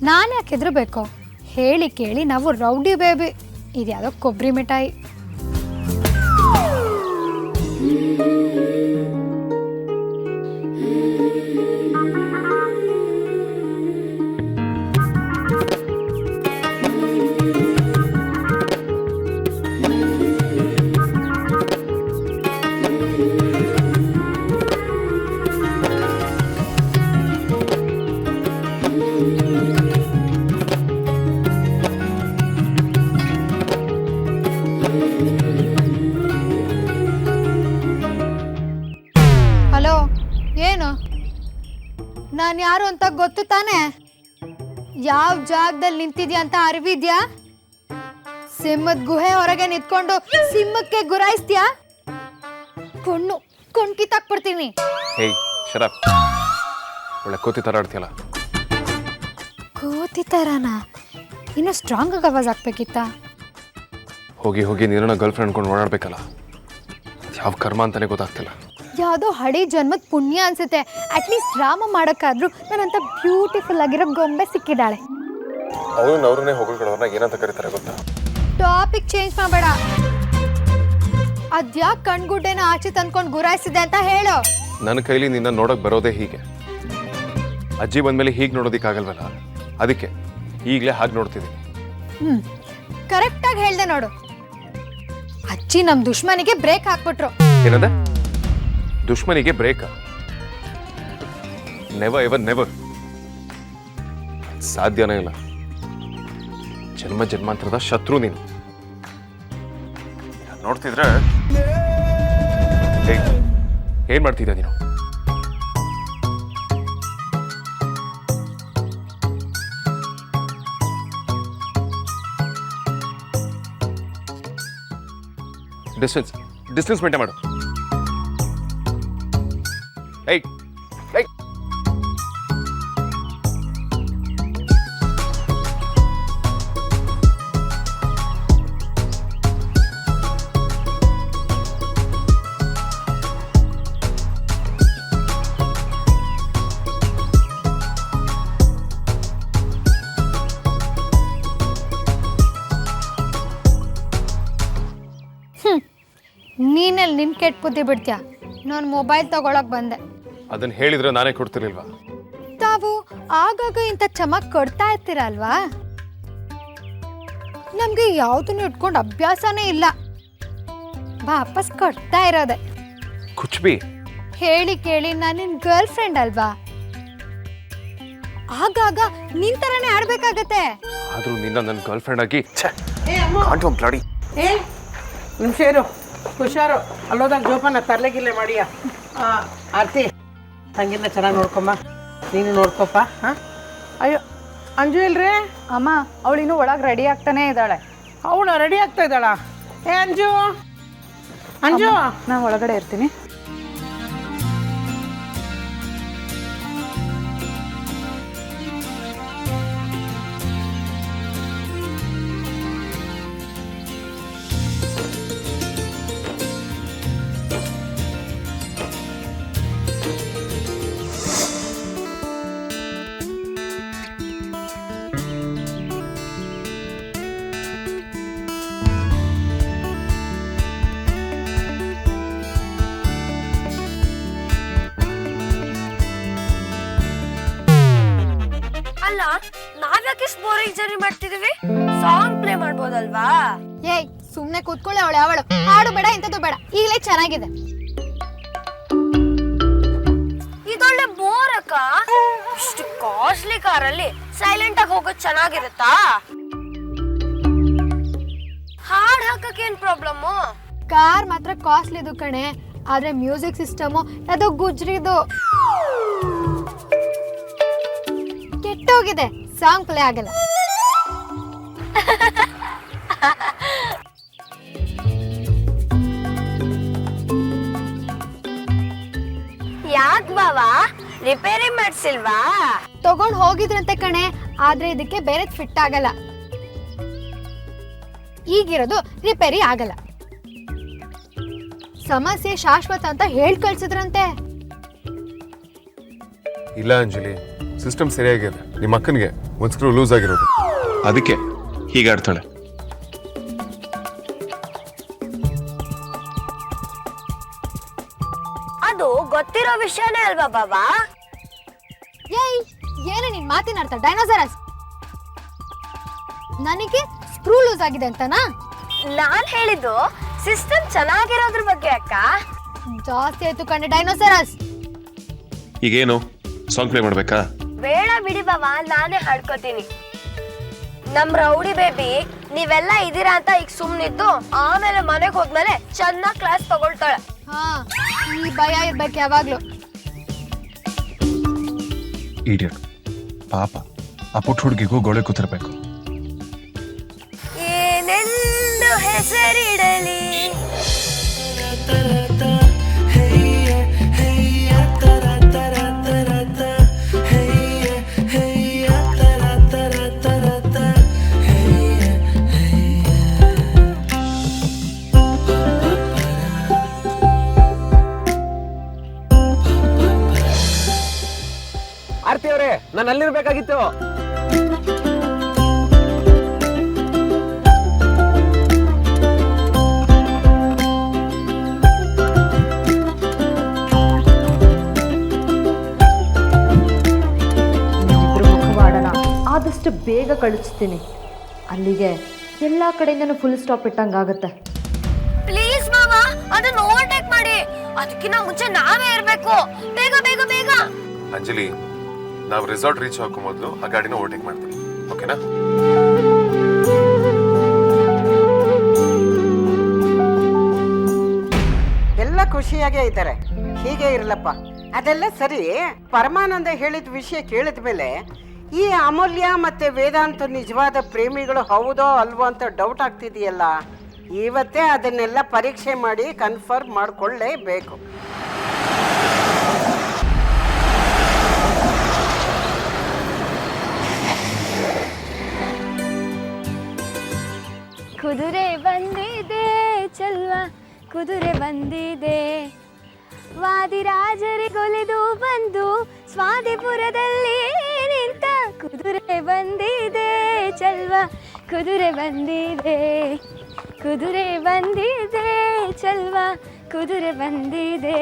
ನಾನು ಯಾಕೆ ಹೆದರಬೇಕು? ಹೇಳಿ ಕೇಳಿ ನಾವು ರೌಡಿ ಬೇಬಿ. ಇದ್ಯಾವುದೋ ಕೊಬ್ಬರಿ ಮಿಠಾಯಿ. ಹಲೋ, ಏನು? ನಾನು ಯಾರು ಅಂತ ಗೊತ್ತು ತಾನೆ? ಯಾವ ಜಾಗದಲ್ಲಿ ನಿಂತಿದ್ಯಾ ಅಂತ ಅರಿವಿದ್ಯಾ? ಸಿಂಹದ ಗುಹೆ ಹೊರಗೆ ನಿಂತ್ಕೊಂಡು ಸಿಂಹಕ್ಕೆ ಗುರಾಯಿಸ್ತೀಯಾ? ಕಣ್ಣು ಕಿತ್ತಾಕ್ಬಿಡ್ತೀನಿ. ಹೇಯ್ ಶರಪ್, ಒಳ್ಳೆ ಕೋತಿ ಥರ ಆಡ್ತೀಯಲ್ಲ. ಕೋತಿ ಥರನಾ? ಇನ್ನೂ ಸ್ಟ್ರಾಂಗ್ ಆಗಿ ಆವಾಜ್ ಹಾಕ್ಬೇಕಿತ್ತ? ಹೋಗಿ ಹೋಗಿ ನೀರನ್ನ ಗರ್ಲ್ ಫ್ರೆಂಡ್ ಕೊಂಡು ಓಡಾಡ್ಬೇಕಲ್ಲ, ಯಾವ ಕರ್ಮ ಅಂತಾನೆ ಗೊತ್ತಾಗ್ತಿಲ್ಲ. ಯಾವುದೋ ಹಳಿ ಜನ್ಮದ ಪುಣ್ಯ ಅನ್ಸುತ್ತೆ. ಅಟ್ಲೀಸ್ಟ್ ಡ್ರಾಮಾ ಮಾಡೋಕ್ಕಾದ್ರೂ ನನ್ನಂತ ಬ್ಯೂಟಿಫುಲ್ ಆಗಿರೋ ಗೊಂಬೆ ಸಿಕ್ಕಿದ್ದಾಳೆ. ಅವ್ರನ್ನೇ ಹೊಗಳ್ಕೊಳ್ಳೋರ್ನ ಏನಂತ ಕರೀತಾರೆ ಗೊತ್ತಾ? ಟಾಪಿಕ್ ಚೇಂಜ್ ಮಾಡಬೇಡ. ಅದ್ಯಾಕೆ ಕಣ್ಗುಡ್ಡೆನ ಆಚೆ ತಂದ್ಕೊಂಡು ಗುರಾಯಿಸಿದೆ ಅಂತ ಹೇಳು. ನನ್ನ ಕೈಲಿ ನಿನ್ನ ನೋಡಕ್ ಬರೋದೇ ಹೀಗೆ. ಅಜ್ಜಿ ಬಂದ್ಮೇಲೆ ಹೀಗೆ ನೋಡೋದಿಕ್ಕಾಗಲ್ವಲ್ಲ, ಅದಕ್ಕೆ ಈಗಲೇ ಹಾಗೆ ನೋಡ್ತಿದ್ದೀನಿ. ಕರೆಕ್ಟಾಗಿ ಹೇಳ್ದೆ ನೋಡು. ಅಜ್ಜಿ ನಮ್ಮ ದುಶ್ಮನಿಗೆ ಬ್ರೇಕ್ ಹಾಕ್ಬಿಟ್ರು. ಏನಂದೆ? ದುಶ್ಮನಿಗೆ ಬ್ರೇಕ್? Never ever never. ಸಾಧ್ಯನೇ ಇಲ್ಲ. ಜನ್ಮ ಜನ್ಮಾಂತರದ ಶತ್ರು ನೀನು. ನೋಡ್ತಿದ್ರೆ ಏನ್ ಮಾಡ್ತಿದ್ದ ನೀನು? ಡಿಸ್ಟೆನ್ಸ್ ಮೇಂಟೈನ್ ಮಾಡು. ಏಯ್ ಏಯ್, ನೀನಲ್ಲಿ ನಿನ್ ಕೆಟ್ಟ ಬುದ್ಧಿ ಬಿಡ್ತೀಯ? ನಾನು ಮೊಬೈಲ್ ತಗೊಳಕ್ ಬಂದೆ. ಅದನ್ನ ಹೇಳಿದ್ರೆ ನಾನೇ ಕೊಡ್ತಿರ್ಲಿಲ್ವಾ? ತಾವು ಆಗಾಗ ಇಂಥ ಚಮಕ್ ಕೊಡ್ತಾ ಇರ್ತೀರಲ್ವಾ? ನಮ್ಗೆ ಯಾವ್ದನ್ನು ಇಟ್ಕೊಂಡು ಅಭ್ಯಾಸನೇ ಇಲ್ಲ. ವಾಪಸ್ ಕೊಡ್ತಾ ಇರೋದೆ. ಕುಚ್ಬಿ ಹೇಳಿ ಕೇಳಿ ನಾನು ನಿನ್ ಗರ್ಲ್ ಫ್ರೆಂಡ್ ಅಲ್ವಾ? ಆಗಾಗ ನಿನ್ ತರನೇ ಆಡ್ಬೇಕಾಗತ್ತೆ. ಆದ್ರೂ ನಿನ್ನ ನನ್ನ ಗರ್ಲ್ ಫ್ರೆಂಡ್ ಆಗಿ ನಿಮಿಷ ಇರು, ಹುಷಾರು. ಅಲ್ಲೋದಾಗ ಜೋಪಾನ ತರ್ಲೆಗಿಲ್ಲೆ ಮಾಡಿಯ. ಆರ್ತಿ, ತಂಗಿನ ಚೆನ್ನಾಗಿ ನೋಡ್ಕೊಮ್ಮ, ನೀನು ನೋಡ್ಕೊಪ್ಪ. ಹಾಂ, ಅಯ್ಯೋ ಅಂಜು ಇಲ್ರಿ? ಅಮ್ಮ, ಅವಳಿನ್ನೂ ಒಳಗೆ ರೆಡಿ ಆಗ್ತಾನೇ ಇದ್ದಾಳೆ. ಅವಳು ರೆಡಿ ಆಗ್ತಾ ಇದ್ದಾಳ? ಏ ಅಂಜು, ಅಂಜು, ನಾನು ಒಳಗಡೆ ಇರ್ತೀನಿ. ಅಲ್ಲ, ನಾವ್ಯಾಕೆ ಬೋರಿಂಗ್ ಜರ್ನಿ ಮಾಡ್ತಿದೀವಿ? ಸಾಂಗ್ ಪ್ಲೇ ಮಾಡ್ಬೋದಲ್ವಾ? ಏಯ್, ಸುಮ್ನೆ ಕೂತ್ಕೊಳ್ಳೆ. ಅವಳು ಹಾಡು ಬೇಡ, ಇಂಥದ್ದು ಬೇಡ. ಈಗಲೇ ಚೆನ್ನಾಗಿದೆ. ಇದೊಳ್ಳೆ ಬೋರ್ ಅಕ್ಕ. ಇಷ್ಟು ಕಾಸ್ಟ್ಲಿ ಕಾರಲ್ಲಿ ಸೈಲೆಂಟ್ ಆಗಿ ಹೋಗೋದು ಚೆನ್ನಾಗಿರುತ್ತಾ? ಹಾಡ್ ಹಾಕಕ್ಕೆ ಏನ್ ಪ್ರಾಬ್ಲಮ್ಮು? ಕಾರ್ ಮಾತ್ರ ಕಾಸ್ಟ್ಲಿದು ಕಣೆ. ಆದ್ರೆ ಮ್ಯೂಸಿಕ್ ಸಿಸ್ಟಮು ಅದು ಗುಜ್ರಿದು ಕೆಟ್ಟೋಗಿದೆ. ಸಾಂಗ್ ಪ್ಲೇ ಆಗಲ್ಲ. ಯಾಕ್ ಬಾವಾ, ರಿಪೇರಿ ಮಾಡ್ಸಿಲ್ವಾ? ತಗೊಂಡ್ ಹೋಗಿದ್ರಂತೆ ಕಣೆ, ಆದ್ರೆ ಇದಕ್ಕೆ ಬೇರೆ ಫಿಟ್ ಆಗಲ್ಲ. ಈಗಿರೋದು ರಿಪೇರಿ ಆಗಲ್ಲ. ಸಮಸ್ಯೆ ಶಾಶ್ವತ ಅಂತ ಹೇಳ್ ಕಳ್ಸಿದ್ರಂತೆ. ಇಲ್ಲ ಅಂಜಲಿ, ಸಿಸ್ಟಮ್ ಸರಿಯಾಗಿದೆ. ನಿಮ್ಮ ಅಕ್ಕನಿಗೆ ಒಂದು ಸ್ಕ್ರೂ ಲೂಸ್ ಆಗಿರೋದು, ಅದಕ್ಕೆ ಹೀಗಾಡ್ತಾಳೆ. ಅದು ಗೊತ್ತಿರೋ ವಿಷಯನೇ ಅಲ್ವಾ ಬಾಬಾ? ಏಯ್, ಏನು ನಿನ್ ಮಾತಿನ ಅರ್ಥ? ಡೈನೋಸರಸ್ ನನಗೆ ಸ್ಕ್ರೂ ಲೂಸ್ ಆಗಿದೆ ಅಂತನಾ? ನಾನ್ ಹೇಳಿದ್ದು ಸಿಸ್ಟಮ್ ಚೆನ್ನಾಗಿರೋದ್ರ ಬಗ್ಗೆ ಅಕ್ಕ. ಜಾಸ್ತಿ ಆಯ್ತು ಕಣೆ ಡೈನೋಸರಸ್. ಈಗೇನು ಸಾಂಗ್ ಪ್ಲೇ ಮಾಡ್ಬೇಕಾ? ಬೇಡ ಬಿಡಿ ಬಾಬಾ, ನಾನೇ ಹಾಡ್ಕೋತೀನಿ. ನಮ್ ರೌಡಿ ಬೇಬಿ ನೀವೆಲ್ಲ ಇದೀರಾ ಅಂತ ಈಗ ಸುಮ್ನಿದ್ದು ಆಮೇಲೆ ಮನೆಗೆ ಹೋದ್ಮೇಲೆ ಚೆನ್ನಾಗ್ ಕ್ಲಾಸ್ ತಗೊಳ್ತಾಳೆ. ಹಾ, ಈ ಭಯ ಇರ್ಬೇಕು ಯಾವಾಗ್ಲೂ. ಇಡಿಯಟ್ ಪಾಪ, ಆ ಪುಟ್ಟ ಹುಡುಗಿಗೂ ಗೋಳೆ ಕೂತಿರ್ಬೇಕು. ಏನೆಂದು ಹೆಸರಿಡಲಿ ಆರ್ತಿ ಅವರೇ, ನಾನು ಅಲ್ಲಿರ್ಬೇಕಾಗಿತ್ತು. ಮುಖವಾಡನ ಆದಷ್ಟು ಬೇಗ ಕಳಿಸ್ತೀನಿ. ಅಲ್ಲಿಗೆ ಎಲ್ಲ ಕಡೆಯಿಂದನೂ ಫುಲ್ ಸ್ಟಾಪ್ ಇಟ್ಟಂಗಾಗುತ್ತೆ. ಪ್ಲೀಸ್ ಬಾಬಾ, ಅದನ್ನ ಓವರ್ಟೇಕ್ ಮಾಡಿ. ಅದಕ್ಕಿಂತ ಮುಂಚೆ ನಾವೇ ಇರ್ಬೇಕು. ಬೇಗ ಬೇಗ ಬೇಗ. ಅಂಜಲಿ, ನಾವು ರೆಸಾರ್ಟ್ ರೀಚ್ ಆಗೋ ಮೊದಲು ಆ ಗಾಡಿನ ಓವರ್ಟೇಕ್ ಮಾಡ್ತೀವಿ, ಓಕೆನಾ? ಎಲ್ಲ ಖುಷಿಯಾಗೇ ಇದ್ದಾರೆ, ಹೀಗೆ ಇರಲಪ್ಪ. ಅದೆಲ್ಲ ಸರಿ. ಪರಮಾನಂದ ಹೇಳಿದ ವಿಷಯ ಕೇಳಿದ ಮೇಲೆ ಈ ಅಮೂಲ್ಯ ಮತ್ತೆ ವೇದಾಂತ ನಿಜವಾದ ಪ್ರೇಮಿಗಳು ಹೌದೋ ಅಲ್ವೋ ಅಂತ ಡೌಟ್ ಆಗ್ತಿದೆಯಲ್ಲ. ಇವತ್ತೇ ಅದನ್ನೆಲ್ಲ ಪರೀಕ್ಷೆ ಮಾಡಿ ಕನ್ಫರ್ಮ್ ಮಾಡಿಕೊಳ್ಳೇಬೇಕು. ಕುದುರೆ ಬಂದಿದೆ ಚಲ್ವ, ಕುದುರೆ ಬಂದಿದೆ. ವಾದಿರಾಜರಿಗೊಲಿದು ಬಂದು ಸ್ವಾದಿಪುರದಲ್ಲಿ ನಿಂತ ಕುದುರೆ ಬಂದಿದೆ ಚಲ್ವ, ಕುದುರೆ ಬಂದಿದೆ. ಕುದುರೆ ಬಂದಿದೆ ಚಲ್ವ, ಕುದುರೆ ಬಂದಿದೆ.